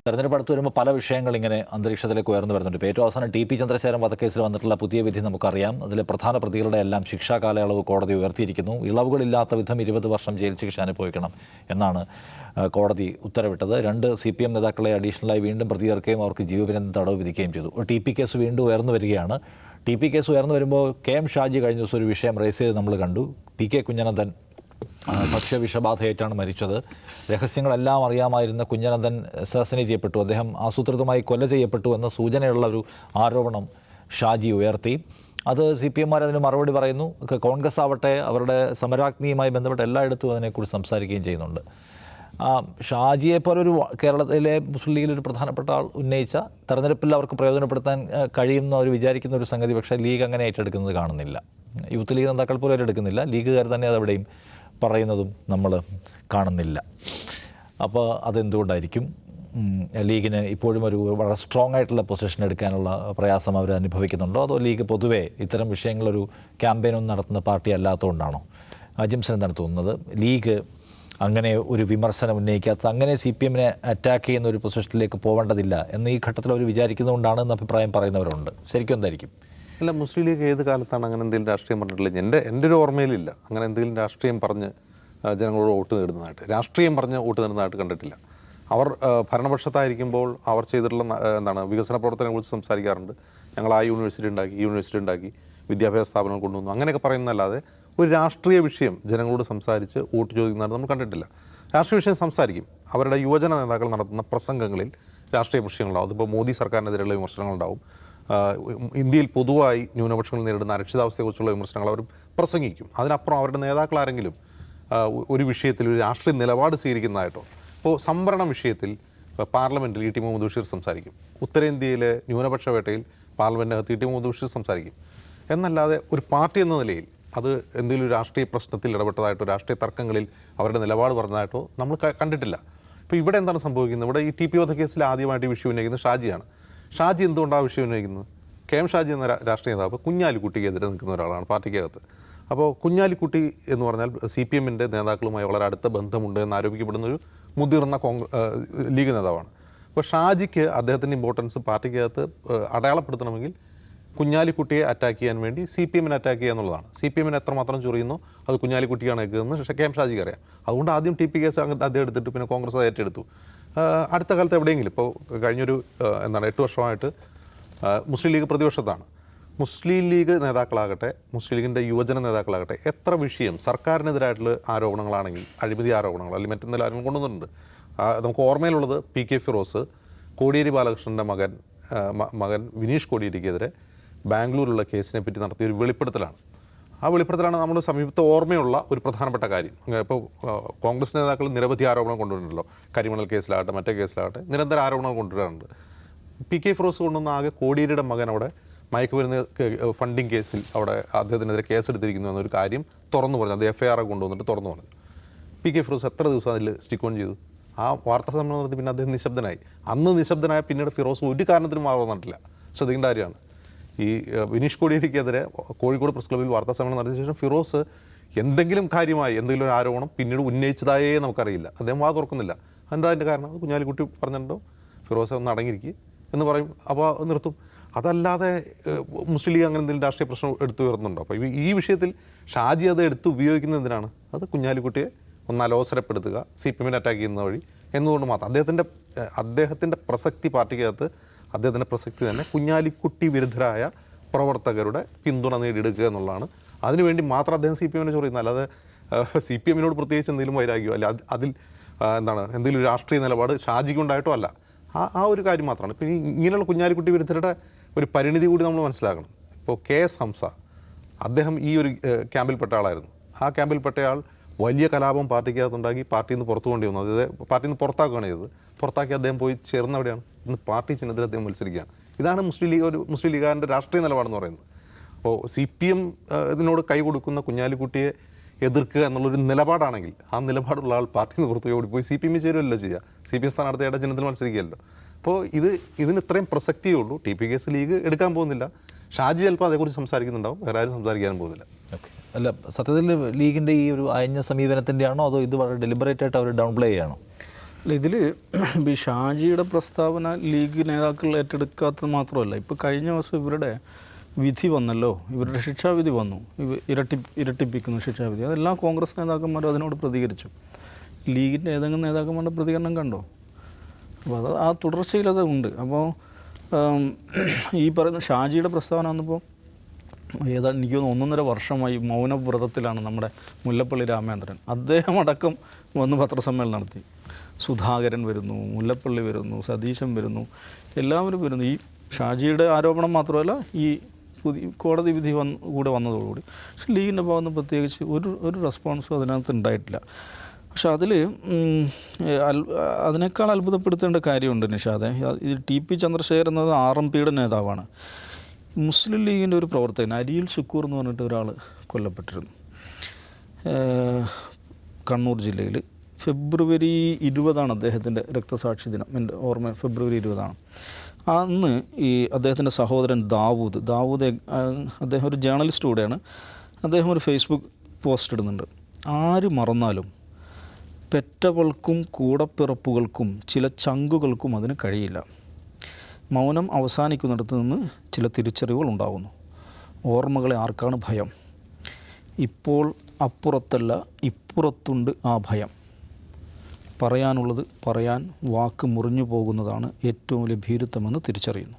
തെരഞ്ഞെടുപ്പ് അടുത്ത് വരുമ്പോൾ പല വിഷയങ്ങൾ ഇങ്ങനെ അന്തരീക്ഷത്തിലേക്ക് ഉയർന്നു വരുന്നുണ്ട്. ഇപ്പോൾ ഏറ്റവും അവസാനം ടി.പി. ചന്ദ്രശേഖരൻ വധക്കേസിൽ വന്നിട്ടുള്ള പുതിയ വിധി നമുക്കറിയാം. അതിൽ പ്രധാന പ്രതികളുടെ എല്ലാം ശിക്ഷാ കാലയളവ് കോടതി ഉയർത്തിയിരിക്കുന്നു. ഇളവുകളില്ലാത്ത വിധം 20 വർഷം ജയിൽ ശിക്ഷ അനുഭവിക്കണം എന്നാണ് കോടതി ഉത്തരവിട്ടത്. 2 CPM നേതാക്കളെ അഡീഷണലായി വീണ്ടും പ്രതി ചേർക്കുകയും അവർക്ക് ജീവപര്യന്തം തടവ് വിധിക്കുകയും ചെയ്തു. ടി.പി. കേസ് വീണ്ടും ഉയർന്നു വരികയാണ്. ടി.പി. കേസ് ഉയർന്നു വരുമ്പോൾ KM ഷാജി കഴിഞ്ഞ ദിവസം ഒരു വിഷയം റേസ് ചെയ്ത് നമ്മൾ കണ്ടു. P.K. കുഞ്ഞനന്ദൻ ഭക്ഷ്യവിഷബാധയേറ്റാണ് മരിച്ചത്. രഹസ്യങ്ങളെല്ലാം അറിയാമായിരുന്ന കുഞ്ഞനന്ദൻ അസാസിനേറ്റ് ചെയ്യപ്പെട്ടു, അദ്ദേഹം ആസൂത്രിതമായി കൊല ചെയ്യപ്പെട്ടു എന്ന സൂചനയുള്ള ഒരു ആരോപണം ഷാജി ഉയർത്തി. അത് CPM അതിന് മറുപടി പറയുന്നു. കോൺഗ്രസ് ആവട്ടെ അവരുടെ സമരാഗ്നിയുമായി ബന്ധപ്പെട്ട് എല്ലായിടത്തും അതിനെക്കുറിച്ച് സംസാരിക്കുകയും ചെയ്യുന്നുണ്ട്. ഷാജിയെപ്പോലൊരു കേരളത്തിലെ മുസ്ലിം ലീഗിൽ ഒരു പ്രധാനപ്പെട്ട ആൾ ഉന്നയിച്ച തെരഞ്ഞെടുപ്പിൽ അവർക്ക് പ്രയോജനപ്പെടുത്താൻ കഴിയുന്ന ഒരു വിചാരിക്കുന്ന ഒരു സംഗതി പക്ഷേ ലീഗ് അങ്ങനെ ഏറ്റെടുക്കുന്നത് കാണുന്നില്ല. യൂത്ത് ലീഗ് നേതാക്കൾ പോലും ഏറ്റെടുക്കുന്നില്ല. ലീഗുകാർ തന്നെ അതെവിടെയും പറയുന്നതും നമ്മൾ കാണുന്നില്ല. അപ്പോൾ അതെന്തുകൊണ്ടായിരിക്കും? ലീഗിന് ഇപ്പോഴും ഒരു വളരെ സ്ട്രോങ് ആയിട്ടുള്ള പൊസിഷൻ എടുക്കാനുള്ള പ്രയാസം അവർ അനുഭവിക്കുന്നുണ്ടോ? അതോ ലീഗ് പൊതുവേ ഇത്തരം വിഷയങ്ങളൊരു ക്യാമ്പയിനൊന്നും നടത്തുന്ന പാർട്ടി അല്ലാത്തതുകൊണ്ടാണോ? അജിംസൺ എന്താണ് തോന്നുന്നത്? ലീഗ് അങ്ങനെ ഒരു വിമർശനം ഉന്നയിക്കാത്ത, അങ്ങനെ CPM-നെ അറ്റാക്ക് ചെയ്യുന്ന ഒരു പൊസിഷനിലേക്ക് പോകേണ്ടതില്ല എന്ന് ഈ ഘട്ടത്തിൽ അവർ വിചാരിക്കുന്നതുകൊണ്ടാണ് എന്ന അഭിപ്രായം പറയുന്നവരുണ്ട്. ശരിക്കും എന്തായിരിക്കും? അല്ല, മുസ്ലിം ലീഗ് ഏത് കാലത്താണ് അങ്ങനെ എന്തെങ്കിലും രാഷ്ട്രീയം പറഞ്ഞിട്ടില്ല. എൻ്റെ ഒരു ഓർമ്മയിലില്ല അങ്ങനെ എന്തെങ്കിലും രാഷ്ട്രീയം പറഞ്ഞ് ജനങ്ങളോട് വോട്ട് നേടുന്നതായിട്ട്, രാഷ്ട്രീയം പറഞ്ഞ് വോട്ട് നേടുന്നതായിട്ട് കണ്ടിട്ടില്ല. അവർ ഭരണപക്ഷത്തായിരിക്കുമ്പോൾ അവർ ചെയ്തിട്ടുള്ള വികസന പ്രവർത്തനങ്ങളെക്കുറിച്ച് സംസാരിക്കാറുണ്ട്. ഞങ്ങൾ ആ യൂണിവേഴ്സിറ്റി ഉണ്ടാക്കി വിദ്യാഭ്യാസ സ്ഥാപനങ്ങൾ കൊണ്ടുവന്നു അങ്ങനെയൊക്കെ പറയുന്നതല്ലാതെ ഒരു രാഷ്ട്രീയ വിഷയം ജനങ്ങളോട് സംസാരിച്ച് വോട്ട് ചോദിക്കുന്നതായിട്ട് നമ്മൾ കണ്ടിട്ടില്ല. രാഷ്ട്രീയ വിഷയം സംസാരിക്കും. അവരുടെ യുവജന നേതാക്കൾ നടത്തുന്ന പ്രസംഗങ്ങളിൽ രാഷ്ട്രീയ വിഷയങ്ങളുണ്ടാവും. അതിപ്പോൾ മോദി സർക്കാരിനെതിരെയുള്ള വിമർശനങ്ങളുണ്ടാവും. ഇന്ത്യയിൽ പൊതുവായി ന്യൂനപക്ഷങ്ങൾ നേരിടുന്ന അരക്ഷിതാവസ്ഥയെക്കുറിച്ചുള്ള വിമർശനങ്ങൾ അവർ പ്രസംഗിക്കും. അതിനപ്പുറം അവരുടെ നേതാക്കൾ ആരെങ്കിലും ഒരു വിഷയത്തിൽ ഒരു രാഷ്ട്രീയ നിലപാട് സ്വീകരിക്കുന്നതായിട്ടോ, ഇപ്പോൾ സംവരണ വിഷയത്തിൽ പാർലമെൻറ്റിൽ E.T. മുഹമ്മദ് ബഷീർ സംസാരിക്കും. ഉത്തരേന്ത്യയിലെ ന്യൂനപക്ഷ വേട്ടയിൽ പാർലമെൻറ്റിനകത്ത് E.T. മുഹമ്മദ് ബഷീർ സംസാരിക്കും. എന്നല്ലാതെ ഒരു പാർട്ടി എന്ന നിലയിൽ അത് എന്തെങ്കിലും ഒരു രാഷ്ട്രീയ പ്രശ്നത്തിൽ ഇടപെട്ടതായിട്ടോ രാഷ്ട്രീയ തർക്കങ്ങളിൽ അവരുടെ നിലപാട് പറഞ്ഞതായിട്ടോ നമ്മൾ കണ്ടിട്ടില്ല. ഇപ്പോൾ ഇവിടെ എന്താണ് സംഭവിക്കുന്നത്? ഇവിടെ ഈ TP വധക്കേസിൽ ആദ്യമായിട്ട് ഈ വിഷയം ഉന്നയിക്കുന്നത് ഷാജിയാണ്. ഷാജി എന്തുകൊണ്ടാണ് ആ വിഷയം ഉന്നയിക്കുന്നത്? KM ഷാജി എന്ന രാഷ്ട്രീയ നേതാവ് കുഞ്ഞാലിക്കുട്ടിക്കെതിരെ നിൽക്കുന്ന ഒരാളാണ് പാർട്ടിക്കകത്ത്. അപ്പോൾ കുഞ്ഞാലിക്കുട്ടി എന്ന് പറഞ്ഞാൽ CPM-ൻ്റെ നേതാക്കളുമായി വളരെ അടുത്ത ബന്ധമുണ്ട് എന്ന് ആരോപിക്കപ്പെടുന്ന ഒരു മുതിർന്ന ലീഗ് നേതാവാണ്. അപ്പോൾ ഷാജിക്ക് അദ്ദേഹത്തിൻ്റെ ഇമ്പോർട്ടൻസ് പാർട്ടിക്കകത്ത് അടയാളപ്പെടുത്തണമെങ്കിൽ കുഞ്ഞാലിക്കുട്ടിയെ അറ്റാക്ക് ചെയ്യാൻ വേണ്ടി CPM-നെ അറ്റാക്ക് ചെയ്യുക എന്നുള്ളതാണ്. CPM-നെ എത്രമാത്രം ചൊറിയുന്നു അത് കുഞ്ഞാലിക്കുട്ടിയാണ് ഏൽക്കുന്നതെന്ന് KM ഷാജിക്ക് അറിയാം. അതുകൊണ്ട് ആദ്യം TP കേസ് അദ്ദേഹം എടുത്തിട്ട് പിന്നെ കോൺഗ്രസ് അത് ഏറ്റെടുത്തു. അടുത്ത കാലത്ത് എവിടെയെങ്കിലും ഇപ്പോൾ കഴിഞ്ഞൊരു 8 വർഷമായിട്ട് മുസ്ലിം ലീഗ് പ്രതിപക്ഷത്താണ്. മുസ്ലിം ലീഗ് നേതാക്കളാകട്ടെ, മുസ്ലിം ലീഗിൻ്റെ യുവജന നേതാക്കളാകട്ടെ, എത്ര വിഷയം സർക്കാരിനെതിരായിട്ടുള്ള ആരോപണങ്ങളാണെങ്കിൽ, അഴിമതി ആരോപണങ്ങൾ അല്ലെങ്കിൽ മറ്റെന്തെങ്കിലും ആരോപണം കൊണ്ടുവന്നിട്ടുണ്ട്. നമുക്ക് ഓർമ്മയിലുള്ളത് PK ഫിറോസ് കോടിയേരി ബാലകൃഷ്ണൻ്റെ മകൻ വിനീഷ് കോടിയേരിക്കെതിരെ ബാംഗ്ലൂരിലുള്ള കേസിനെ പറ്റി നടത്തിയ ഒരു വെളിപ്പെടുത്തലാണ്. ആ വെളിപ്പെടുത്തലാണ് നമ്മുടെ സമീപത്തെ ഓർമ്മയുള്ള ഒരു പ്രധാനപ്പെട്ട കാര്യം. ഇപ്പോൾ കോൺഗ്രസ് നേതാക്കൾ നിരവധി ആരോപണം കൊണ്ടുവരുന്നുണ്ടല്ലോ. കരിമണൽ കേസിലാകട്ടെ മറ്റേ കേസിലാകട്ടെ നിരന്തര ആരോപണങ്ങൾ കൊണ്ടുവരാറുണ്ട്. PK ഫിറോസ് കൊണ്ടുവന്ന ആകെ കോടിയേരിയുടെ മകൻ അവിടെ മയക്കുമരുന്ന് ഫണ്ടിങ് കേസിൽ അവിടെ അദ്ദേഹത്തിനെതിരെ കേസെടുത്തിരിക്കുന്നു എന്നൊരു കാര്യം തുറന്നു പറഞ്ഞു. അത് FIR കൊണ്ടുവന്നിട്ട് തുറന്നു പറഞ്ഞു. PK ഫിറോസ് എത്ര ദിവസം അതിൽ സ്റ്റിക്ക് ഓൺ ചെയ്തു? ആ വാർത്താ സമ്മേളനം നടത്തി പിന്നെ അദ്ദേഹം നിശബ്ദനായി. അന്ന് നിശബ്ദനായ പിന്നീട് ഫിറോസ് ഒരു കാരണത്തിനും വന്നിട്ടില്ല. ശ്രദ്ധിക്കേണ്ട കാര്യമാണ്. ഈ വിനീഷ് കോടിയേരിക്കെതിരെ കോഴിക്കോട് പ്രസ് ക്ലബ്ബിൽ വാർത്താ സമ്മേളനം നടത്തിയ ശേഷം ഫിറോസ് എന്തെങ്കിലും കാര്യമായി എന്തെങ്കിലും ഒരു ആരോപണം പിന്നീട് ഉന്നയിച്ചതായേ നമുക്കറിയില്ല. അദ്ദേഹം വാ തുറക്കുന്നില്ല. എന്താ അതിൻ്റെ കാരണം? അത് കുഞ്ഞാലിക്കുട്ടി പറഞ്ഞിട്ടുണ്ടോ ഫിറോസ് ഒന്ന് അടങ്ങിയിരിക്കുക എന്ന് പറയും, അപ്പോൾ നിർത്തും. അതല്ലാതെ മുസ്ലിം ലീഗ് അങ്ങനെ എന്തെങ്കിലും രാഷ്ട്രീയ പ്രശ്നം എടുത്തു ഉയർന്നുണ്ടോ? അപ്പോൾ ഈ വിഷയത്തിൽ ഷാജി അത് എടുത്ത് ഉപയോഗിക്കുന്നത് എന്തിനാണ്? അത് കുഞ്ഞാലിക്കുട്ടിയെ ഒന്ന് അലോസരപ്പെടുത്തുക, CPM-നെ അറ്റാക്ക് ചെയ്യുന്ന വഴി എന്നുകൊണ്ട് മാത്രം. അദ്ദേഹത്തിൻ്റെ പ്രസക്തി പാർട്ടിക്കകത്ത്, അദ്ദേഹത്തിൻ്റെ പ്രസക്തി തന്നെ കുഞ്ഞാലിക്കുട്ടി വിരുദ്ധരായ പ്രവർത്തകരുടെ പിന്തുണ നേടിയെടുക്കുക എന്നുള്ളതാണ്. അതിനുവേണ്ടി മാത്രം അദ്ദേഹം CPM-നെ ചൊറിയുന്നത്. അല്ലാതെ CPM-നോട് പ്രത്യേകിച്ച് എന്തെങ്കിലും വൈരാഗ്യമോ അല്ല അതിൽ എന്തെങ്കിലും ഒരു രാഷ്ട്രീയ നിലപാട് ഷാജിക്കുണ്ടായിട്ടോ അല്ല. ആ ഒരു കാര്യം മാത്രമാണ്. പിന്നെ ഇങ്ങനെയുള്ള കുഞ്ഞാലിക്കുട്ടി വിരുദ്ധരുടെ ഒരു പരിണിതി കൂടി നമ്മൾ മനസ്സിലാക്കണം. ഇപ്പോൾ KS ഹംസ, അദ്ദേഹം ഈ ഒരു ക്യാമ്പിൽപ്പെട്ട ആളായിരുന്നു. ആ ക്യാമ്പിൽപ്പെട്ടയാൾ വലിയ കലാപം പാർട്ടിക്കകത്തുണ്ടാക്കി പാർട്ടിയിൽ നിന്ന് പുറത്തു കൊണ്ടു വന്നു. അതായത് പാർട്ടിയിൽ നിന്ന് പുറത്താക്കുകയാണ് ചെയ്തത്. പുറത്താക്കി അദ്ദേഹം പോയി ചേർന്നവിടെയാണ് ഇന്ന് പാർട്ടി ചിഹ്നത്തിൽ അദ്ദേഹം മത്സരിക്കുകയാണ്. ഇതാണ് മുസ്ലിം ലീഗുകാരൻ്റെ രാഷ്ട്രീയ നിലപാടെന്ന് പറയുന്നത്. അപ്പോൾ CPM ഇതിനോട് കൈ കൊടുക്കുന്ന കുഞ്ഞാലിക്കുട്ടിയെ എതിർക്കുക എന്നുള്ളൊരു നിലപാടാണെങ്കിൽ ആ നിലപാടുള്ള ആൾ പാർട്ടിയിൽ നിന്ന് പുറത്തു ഓടിപ്പോയി CPM ചേരുമല്ലോ ചെയ്യുക. CPM സ്ഥാനാർത്ഥിയുടെ ചിഹ്നത്തിൽ മത്സരിക്കുകയല്ലോ. അപ്പോൾ ഇതിന് ഇത്രയും പ്രസക്തിയേ ഉള്ളൂ. TP കേസ് ലീഗ് എടുക്കാൻ പോകുന്നില്ല. ഷാജി ചിലപ്പോൾ അതേക്കുറിച്ച് സംസാരിക്കുന്നുണ്ടാവും, വേറെ ആരും സംസാരിക്കാനും പോകുന്നില്ല. ഓക്കെ. അല്ല, സത്യത്തിൽ ലീഗിൻ്റെ ഈ ഒരു അയഞ്ഞ സമീപനത്തിൻ്റെ ആണോ അതോ ഇത് വളരെ ഡെലിബറേറ്റ് ആയിട്ട് അവർ ഡൗൺ പ്ലേ ചെയ്യണോ? അല്ല, ഇതിൽ ഈ ഷാജിയുടെ പ്രസ്താവന ലീഗ് നേതാക്കൾ ഏറ്റെടുക്കാത്തത് മാത്രമല്ല, ഇപ്പോൾ കഴിഞ്ഞ ദിവസം ഇവരുടെ വിധി വന്നല്ലോ, ഇവരുടെ ശിക്ഷാവിധി വന്നു, ഇരട്ടിപ്പിക്കുന്നു ശിക്ഷാവിധി. അതെല്ലാം കോൺഗ്രസ് നേതാക്കന്മാരും അതിനോട് പ്രതികരിച്ചു. ലീഗിൻ്റെ ഏതെങ്കിലും നേതാക്കന്മാരുടെ പ്രതികരണം കണ്ടോ? അപ്പോൾ അത് ആ തുടർച്ചയിലത് ഉണ്ട്. അപ്പോൾ ഈ പറയുന്ന ഷാജിയുടെ പ്രസ്താവന വന്നപ്പോൾ ഏതാണ്ട് എനിക്ക് തോന്നുന്നു 1.5 വർഷമായി മൗനവ്രതത്തിലാണ് നമ്മുടെ മുല്ലപ്പള്ളി രാമചന്ദ്രൻ. അദ്ദേഹം അടക്കം വന്ന് പത്രസമ്മേളനം നടത്തി. സുധാകരൻ വരുന്നു, മുല്ലപ്പള്ളി വരുന്നു, സതീശൻ വരുന്നു, എല്ലാവരും വരുന്നു. ഈ ഷാജിയുടെ ആരോപണം മാത്രമല്ല, ഈ പുതിയ കോടതി വിധി കൂടെ വന്നതോടുകൂടി. പക്ഷെ ലീഗിൻ്റെ ഭാഗത്ത് നിന്ന് പ്രത്യേകിച്ച് ഒരു റെസ്പോൺസും അതിനകത്ത് ഉണ്ടായിട്ടില്ല. പക്ഷെ അതിൽ അതിനേക്കാൾ അത്ഭുതപ്പെടുത്തേണ്ട കാര്യമുണ്ട് നിഷാദെ. ഇത് TP ചന്ദ്രശേഖരൻ എന്നത് RMPയുടെ നേതാവാണ്. മുസ്ലിം ലീഗിൻ്റെ ഒരു പ്രവർത്തകൻ അരിയിൽ ഷുക്കൂർ എന്ന് പറഞ്ഞിട്ട് ഒരാൾ കൊല്ലപ്പെട്ടിരുന്നു കണ്ണൂർ ജില്ലയിൽ. ഫെബ്രുവരി 20 അദ്ദേഹത്തിൻ്റെ രക്തസാക്ഷി ദിനം. എൻ്റെ ഓർമ്മ ഫെബ്രുവരി 20. അന്ന് ഈ അദ്ദേഹത്തിൻ്റെ സഹോദരൻ ദാവൂദ് അദ്ദേഹം ഒരു ജേർണലിസ്റ്റ് കൂടെയാണ്. അദ്ദേഹം ഒരു ഫേസ്ബുക്ക് പോസ്റ്റ് ഇടുന്നുണ്ട്. ആര് മറന്നാലും പെറ്റവൾക്കും കൂടപ്പിറപ്പുകൾക്കും ചില ചങ്കുകൾക്കും അതിന് കഴിയില്ല. മൗനം അവസാനിക്കുന്നിടത്ത് നിന്ന് ചില തിരിച്ചറിവുകൾ ഉണ്ടാകുന്നു. ഓർമ്മകളെ ആർക്കാണ് ഭയം? ഇപ്പോൾ അപ്പുറത്തല്ല, ഇപ്പുറത്തുണ്ട് ആ ഭയം. പറയാനുള്ളത് പറയാൻ വാക്ക് മുറിഞ്ഞു പോകുന്നതാണ് ഏറ്റവും വലിയ ഭീരുത്വമെന്ന് തിരിച്ചറിയുന്നു.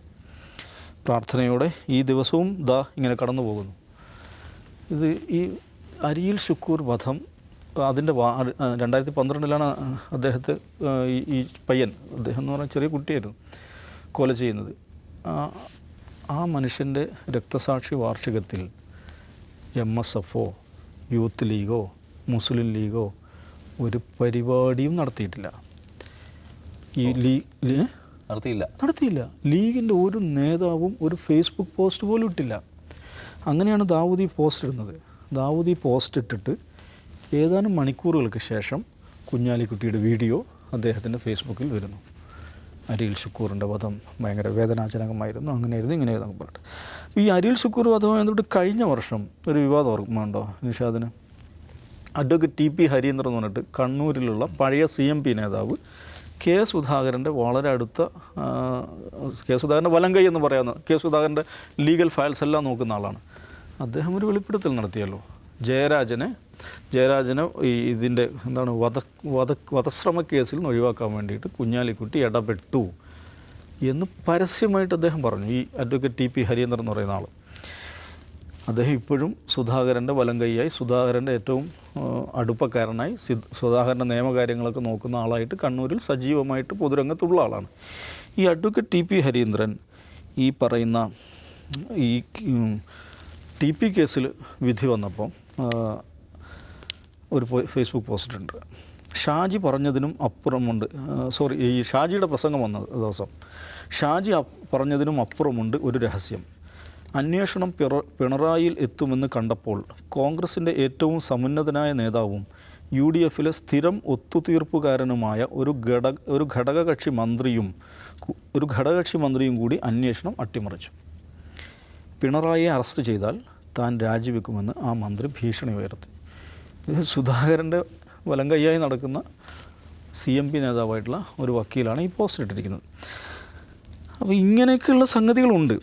പ്രാർത്ഥനയോടെ ഈ ദിവസവും ഇങ്ങനെ കടന്നു പോകുന്നു. ഇത് ഈ അരിയിൽ ഷുക്കൂർ വധം അതിൻ്റെ 2012 അദ്ദേഹത്തെ ഈ പയ്യൻ, അദ്ദേഹം എന്ന് പറഞ്ഞാൽ ചെറിയ കുട്ടിയായിരുന്നു, കൊല ചെയ്യുന്നത്. ആ മനുഷ്യൻ്റെ രക്തസാക്ഷി വാർഷികത്തിൽ MSFോ യൂത്ത് ലീഗോ മുസ്ലിം ലീഗോ ഒരു പരിപാടിയും നടത്തിയിട്ടില്ല. ഈ നടത്തിയില്ല. ലീഗിൻ്റെ ഒരു നേതാവും ഒരു ഫേസ്ബുക്ക് പോസ്റ്റ് പോലും ഇട്ടില്ല. അങ്ങനെയാണ് ദാവൂദ് ഈ പോസ്റ്റ് ഇടുന്നത്. ദാവൂദ് ഈ പോസ്റ്റ് ഇട്ടിട്ട് ഏതാനും മണിക്കൂറുകൾക്ക് ശേഷം കുഞ്ഞാലിക്കുട്ടിയുടെ വീഡിയോ അദ്ദേഹത്തിൻ്റെ ഫേസ്ബുക്കിൽ വരുന്നു. അരിയിൽ ഷുക്കൂറിൻ്റെ വധം ഭയങ്കര വേദനാജനകമായിരുന്നു, അങ്ങനെയായിരുന്നു, ഇങ്ങനെയായിരുന്നു പറഞ്ഞിട്ട്. ഈ അരിയിൽ ഷുക്കൂർ വധം എന്നിട്ട് കഴിഞ്ഞ വർഷം ഒരു വിവാദം ഓർമ്മയുണ്ടോ നിഷാദിന്? അഡ്വക്കേറ്റ് TP ഹരീന്ദ്രൻ എന്ന് പറഞ്ഞിട്ട് കണ്ണൂരിലുള്ള പഴയ CMP നേതാവ് K. സുധാകരൻ്റെ വളരെ അടുത്ത K. സുധാകരൻ്റെ വലങ്കൈ എന്ന് പറയാവുന്ന, K. സുധാകരൻ്റെ ലീഗൽ ഫയൽസ് എല്ലാം നോക്കുന്ന ആളാണ്. അദ്ദേഹം ഒരു വെളിപ്പെടുത്തൽ നടത്തിയല്ലോ. ജയരാജനെ ഇതിൻ്റെ എന്താണ് വധശ്രമ കേസിൽ നിന്ന് ഒഴിവാക്കാൻ വേണ്ടിയിട്ട് കുഞ്ഞാലിക്കുട്ടി ഇടപെട്ടു എന്ന് പരസ്യമായിട്ട് അദ്ദേഹം പറഞ്ഞു. ഈ അഡ്വക്കേറ്റ് TP ഹരീന്ദ്രൻ എന്ന് പറയുന്ന ആൾ. അദ്ദേഹം ഇപ്പോഴും സുധാകരൻ്റെ വലങ്കൈയായി, സുധാകരൻ്റെ ഏറ്റവും അടുപ്പക്കാരനായി, സുധാകരൻ്റെ നിയമകാര്യങ്ങളൊക്കെ നോക്കുന്ന ആളായിട്ട് കണ്ണൂരിൽ സജീവമായിട്ട് പൊതുരംഗത്തുള്ള ആളാണ്. ഈ അഡ്വക്കേറ്റ് TP ഹരീന്ദ്രൻ ഈ പറയുന്ന ഈ TP കേസിൽ വിധി വന്നപ്പോൾ ഒരു ഫേസ്ബുക്ക് പോസ്റ്റ് ഉണ്ട്. ഷാജി പറഞ്ഞതിനും അപ്പുറമുണ്ട്, ഈ ഷാജിയുടെ പ്രസംഗം വന്ന ദിവസം ഷാജി പറഞ്ഞതിനും അപ്പുറമുണ്ട് ഒരു രഹസ്യം. അന്വേഷണം പിണറായിയിൽ എത്തുമെന്ന് കണ്ടപ്പോൾ കോൺഗ്രസിൻ്റെ ഏറ്റവും സമുന്നതനായ നേതാവും UDFിലെ സ്ഥിരം ഒത്തുതീർപ്പുകാരനുമായ ഒരു ഘടകകക്ഷി മന്ത്രിയും കൂടി അന്വേഷണം അട്ടിമറിച്ചു. പിണറായിയെ അറസ്റ്റ് ചെയ്താൽ താൻ രാജിവെക്കുമെന്ന് ആ മന്ത്രി ഭീഷണി ഉയർത്തി. ഇത് സുധാകരൻ്റെ വലങ്കയ്യായി നടക്കുന്ന CMP നേതാവായിട്ടുള്ള ഒരു വക്കീലാണ് ഈ പോസ്റ്റ് ഇട്ടിരിക്കുന്നത്. അപ്പോൾ ഇങ്ങനെയൊക്കെയുള്ള സംഗതികളുണ്ട്.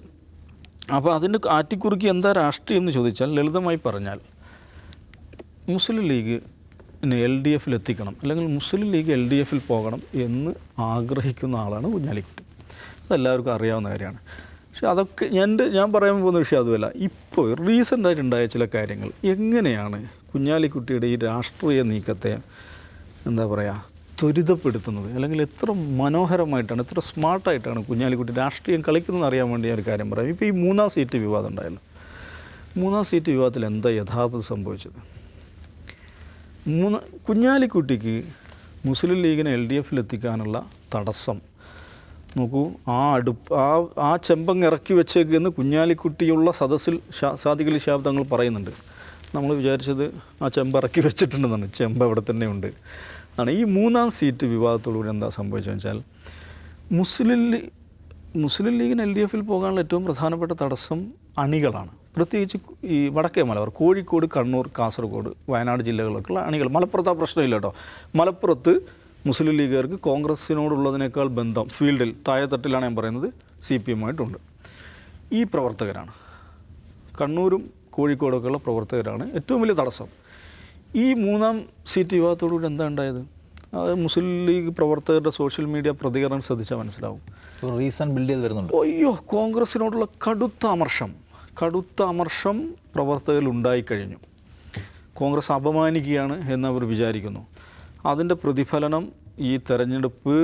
അപ്പോൾ അതിൻ്റെ ആറ്റിക്കുറുക്കി എന്താ രാഷ്ട്രീയം എന്ന് ചോദിച്ചാൽ, ലളിതമായി പറഞ്ഞാൽ മുസ്ലിം ലീഗ് LDFിൽ എത്തിക്കണം, അല്ലെങ്കിൽ മുസ്ലിം ലീഗ് LDFിൽ പോകണം എന്ന് ആഗ്രഹിക്കുന്ന ആളാണ് കുഞ്ഞാലിക്കുട്ടി. അതെല്ലാവർക്കും അറിയാവുന്ന കാര്യമാണ്. പക്ഷെ അതൊക്കെ ഞാൻ പറയാൻ പോകുന്ന വിഷയം അതുമല്ല. ഇപ്പോൾ റീസെൻ്റായിട്ടുണ്ടായ ചില കാര്യങ്ങൾ എങ്ങനെയാണ് കുഞ്ഞാലിക്കുട്ടിയുടെ ഈ രാഷ്ട്രീയ നീക്കത്തെ എന്താ പറയുക ത്വരിതപ്പെടുത്തുന്നത്, അല്ലെങ്കിൽ എത്ര മനോഹരമായിട്ടാണ്, എത്ര സ്മാർട്ടായിട്ടാണ് കുഞ്ഞാലിക്കുട്ടി രാഷ്ട്രീയം കളിക്കുന്നതെന്ന് അറിയാൻ വേണ്ടി ഞാൻ ഒരു കാര്യം പറയാം. ഇപ്പോൾ ഈ 3-ാം സീറ്റ് വിവാദം ഉണ്ടായല്ലോ. 3-ാം സീറ്റ് വിവാദത്തിൽ എന്താ യഥാർത്ഥത്തിൽ സംഭവിച്ചത്? കുഞ്ഞാലിക്കുട്ടിക്ക് മുസ്ലിം ലീഗിനെ LDFിൽ എത്തിക്കാനുള്ള തടസ്സം നോക്കൂ. ആ ചെമ്പങ്ങ് ഇറക്കി വെച്ചേക്കെന്ന് കുഞ്ഞാലിക്കുട്ടിയുള്ള സദസ്സിൽ സാദിഖലി ശിഹാബ് തങ്ങൾ പറയുന്നുണ്ട്. നമ്മൾ വിചാരിച്ചത് ആ ചെമ്പ് ഇറക്കി വെച്ചിട്ടുണ്ടെന്നാണ്. ചെമ്പ് അവിടെ തന്നെ ഉണ്ട് ആണ്. ഈ 3-ാം സീറ്റ് വിവാദത്തോടുകൂടി എന്താ സംഭവിച്ചതെന്ന് വെച്ചാൽ, മുസ്ലിം ലീഗിന് LDFിൽ പോകാനുള്ള ഏറ്റവും പ്രധാനപ്പെട്ട തടസ്സം അണികളാണ്. പ്രത്യേകിച്ച് ഈ വടക്കേ മലബാർ, കോഴിക്കോട്, കണ്ണൂർ, കാസർഗോഡ്, വയനാട് ജില്ലകളിലൊക്കെയുള്ള അണികൾ. മലപ്പുറത്ത് ആ പ്രശ്നമില്ല കേട്ടോ. മലപ്പുറത്ത് മുസ്ലിം ലീഗുകാർക്ക് കോൺഗ്രസിനോടുള്ളതിനേക്കാൾ ബന്ധം ഫീൽഡിൽ താഴെത്തട്ടിലാണ് ഞാൻ പറയുന്നത് CPM-ആയിട്ടുണ്ട്. ഈ പ്രവർത്തകരാണ്, കണ്ണൂരും കോഴിക്കോടൊക്കെയുള്ള പ്രവർത്തകരാണ് ഏറ്റവും വലിയ തടസ്സം. ഈ 3-ാം സീറ്റ് വിവാദത്തോടുകൂടി എന്താ ഉണ്ടായത്? അത് മുസ്ലിം ലീഗ് പ്രവർത്തകരുടെ സോഷ്യൽ മീഡിയ പ്രതികരണം ശ്രദ്ധിച്ചാൽ മനസ്സിലാവും. റീസൺ ബിൽഡ് ചെയ്ത് വരുന്നുണ്ട്. അയ്യോ, കോൺഗ്രസിനോടുള്ള കടുത്ത അമർഷം പ്രവർത്തകരിൽ ഉണ്ടായിക്കഴിഞ്ഞു. കോൺഗ്രസ് അപമാനിക്കുകയാണ് എന്നവർ വിചാരിക്കുന്നു. അതിൻ്റെ പ്രതിഫലനം ഈ തെരഞ്ഞെടുപ്പ്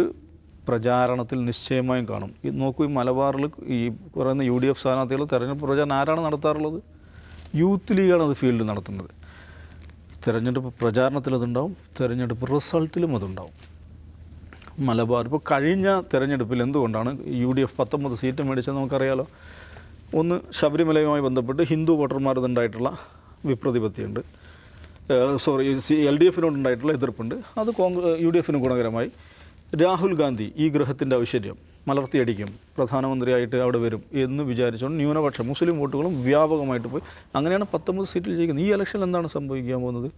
പ്രചാരണത്തിൽ നിശ്ചയമായും കാണും. ഈ നോക്കൂ, ഈ മലബാറിൽ ഈ പറയുന്ന UDF സ്ഥാനാർത്ഥികൾ തെരഞ്ഞെടുപ്പ് പ്രചാരണം ആരാണ് നടത്താറുള്ളത്? യൂത്ത് ലീഗാണ് അത് ഫീൽഡ് നടത്തുന്നത്. തെരഞ്ഞെടുപ്പ് പ്രചാരണത്തിൽ അതുണ്ടാവും, തെരഞ്ഞെടുപ്പ് റിസൾട്ടിലും അതുണ്ടാവും. മലബാർ ഇപ്പോൾ കഴിഞ്ഞ തെരഞ്ഞെടുപ്പിൽ എന്തുകൊണ്ടാണ് UDF 19 സീറ്റ് മേടിച്ചത് നമുക്കറിയാലോ. ഒന്ന്, ശബരിമലയുമായി ബന്ധപ്പെട്ട് ഹിന്ദു വോട്ടർമാരുണ്ടായിട്ടുള്ള വിപ്രതിപത്തിയുണ്ട്. LDFിനോടുണ്ടായിട്ടുള്ള എതിർപ്പുണ്ട്. അത് UDFന് ഗുണകരമായി. രാഹുൽ ഗാന്ധി ഈ ഗ്രഹത്തിൻ്റെ ഐശ്വര്യം മലർത്തിയടിക്കും, പ്രധാനമന്ത്രിയായിട്ട് അവിടെ വരും എന്ന് വിചാരിച്ചുകൊണ്ട് ന്യൂനപക്ഷം മുസ്ലിം വോട്ടുകളും വ്യാപകമായിട്ട് പോയി. അങ്ങനെയാണ് 19 സീറ്റിൽ ജയിക്കുന്നത്. ഈ ഇലക്ഷനിൽ എന്താണ് സംഭവിക്കാൻ പോകുന്നത്?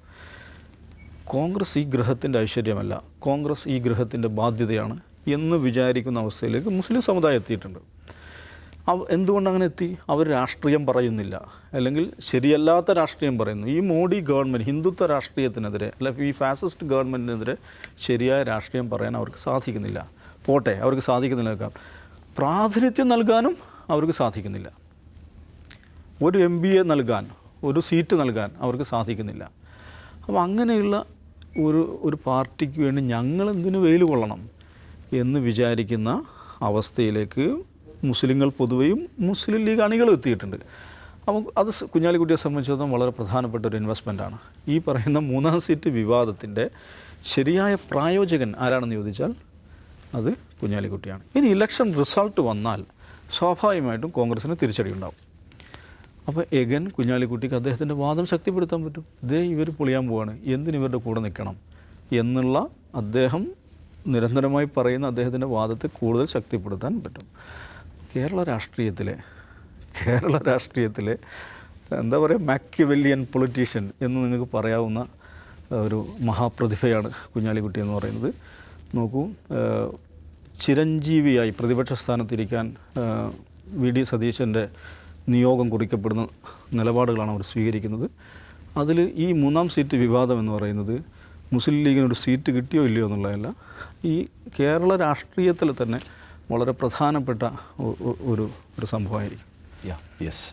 കോൺഗ്രസ് ഈ ഗ്രഹത്തിൻ്റെ ഐശ്വര്യമല്ല, കോൺഗ്രസ് ഈ ഗ്രഹത്തിൻ്റെ ബാധ്യതയാണ് എന്ന് വിചാരിക്കുന്ന അവസ്ഥയിലേക്ക് മുസ്ലിം സമുദായം എത്തിയിട്ടുണ്ട്. എന്തുകൊണ്ട് അങ്ങനെ എത്തി? അവർ രാഷ്ട്രീയം പറയുന്നില്ല, അല്ലെങ്കിൽ ശരിയല്ലാത്ത രാഷ്ട്രീയം പറയുന്നു. ഈ മോഡി ഗവൺമെൻറ് ഹിന്ദുത്വ രാഷ്ട്രീയത്തിനെതിരെ, അല്ലെങ്കിൽ ഈ ഫാസിസ്റ്റ് ഗവൺമെൻറ്റിനെതിരെ ശരിയായ രാഷ്ട്രീയം പറയാൻ അവർക്ക് സാധിക്കുന്നില്ല. പോട്ടെ, അവർക്ക് സാധിക്കുന്നില്ല, പ്രാതിനിധ്യം നൽകാനും അവർക്ക് സാധിക്കുന്നില്ല. ഒരു MBA നൽകാൻ, ഒരു സീറ്റ് നൽകാൻ അവർക്ക് സാധിക്കുന്നില്ല. അപ്പോൾ അങ്ങനെയുള്ള ഒരു പാർട്ടിക്ക് വേണ്ടി ഞങ്ങളെന്തിനു വെയിൽ കൊള്ളണം എന്ന് വിചാരിക്കുന്ന അവസ്ഥയിലേക്ക് മുസ്ലിങ്ങൾ പൊതുവെയും മുസ്ലിം ലീഗ് അണികളും എത്തിയിട്ടുണ്ട്. അപ്പോൾ അത് കുഞ്ഞാലിക്കുട്ടിയെ സംബന്ധിച്ചിടത്തോളം വളരെ പ്രധാനപ്പെട്ട ഒരു ഇൻവെസ്റ്റ്മെൻറ്റാണ്. ഈ പറയുന്ന 3-ാം സീറ്റ് വിവാദത്തിൻ്റെ ശരിയായ പ്രായോജകൻ ആരാണെന്ന് ചോദിച്ചാൽ അത് കുഞ്ഞാലിക്കുട്ടിയാണ്. ഇനി ഇലക്ഷൻ റിസൾട്ട് വന്നാൽ സ്വാഭാവികമായിട്ടും കോൺഗ്രസിന് തിരിച്ചടി ഉണ്ടാവും. അപ്പോൾ എഗൻ കുഞ്ഞാലിക്കുട്ടിക്ക് അദ്ദേഹത്തിൻ്റെ വാദം ശക്തിപ്പെടുത്താൻ പറ്റും. ഇവർ പൊളിയാൻ പോവാണ്, എന്തിന് ഇവരുടെ കൂടെ നിൽക്കണം എന്നുള്ള അദ്ദേഹം നിരന്തരമായി പറയുന്ന അദ്ദേഹത്തിൻ്റെ വാദത്തെ കൂടുതൽ ശക്തിപ്പെടുത്താൻ പറ്റും. കേരള രാഷ്ട്രീയത്തിലെ എന്താ പറയുക, മാക്യവെല്ലിയൻ പൊളിറ്റീഷ്യൻ എന്ന് നിങ്ങൾക്ക് പറയാവുന്ന ഒരു മഹാപ്രതിഭയാണ് കുഞ്ഞാലിക്കുട്ടി എന്ന് പറയുന്നത്. നോക്കൂ, ചിരഞ്ജീവിയായി പ്രതിപക്ഷ സ്ഥാനത്തിരിക്കാൻ VD സതീശൻ്റെ നിയോഗം കുറിക്കപ്പെടുന്ന നിലപാടുകളാണ് അവർ സ്വീകരിക്കുന്നത്. അതിൽ ഈ 3-ാം സീറ്റ് വിവാദം എന്ന് പറയുന്നത് മുസ്ലിം ലീഗിനൊരു സീറ്റ് കിട്ടിയോ ഇല്ലയോ എന്നുള്ളതല്ല, ഈ കേരള രാഷ്ട്രീയത്തിൽ തന്നെ വളരെ പ്രധാനപ്പെട്ട ഒരു സംഭവമായിരിക്കും. യെസ്,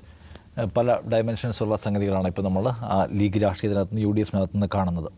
പല ഡയമെൻഷൻസുള്ള സംഗതികളാണ് ഇപ്പോൾ നമ്മൾ ലീഗ് രാഷ്ട്രീയത്തിനകത്ത് നിന്ന് UDFിനകത്ത് നിന്ന് കാണുന്നത്.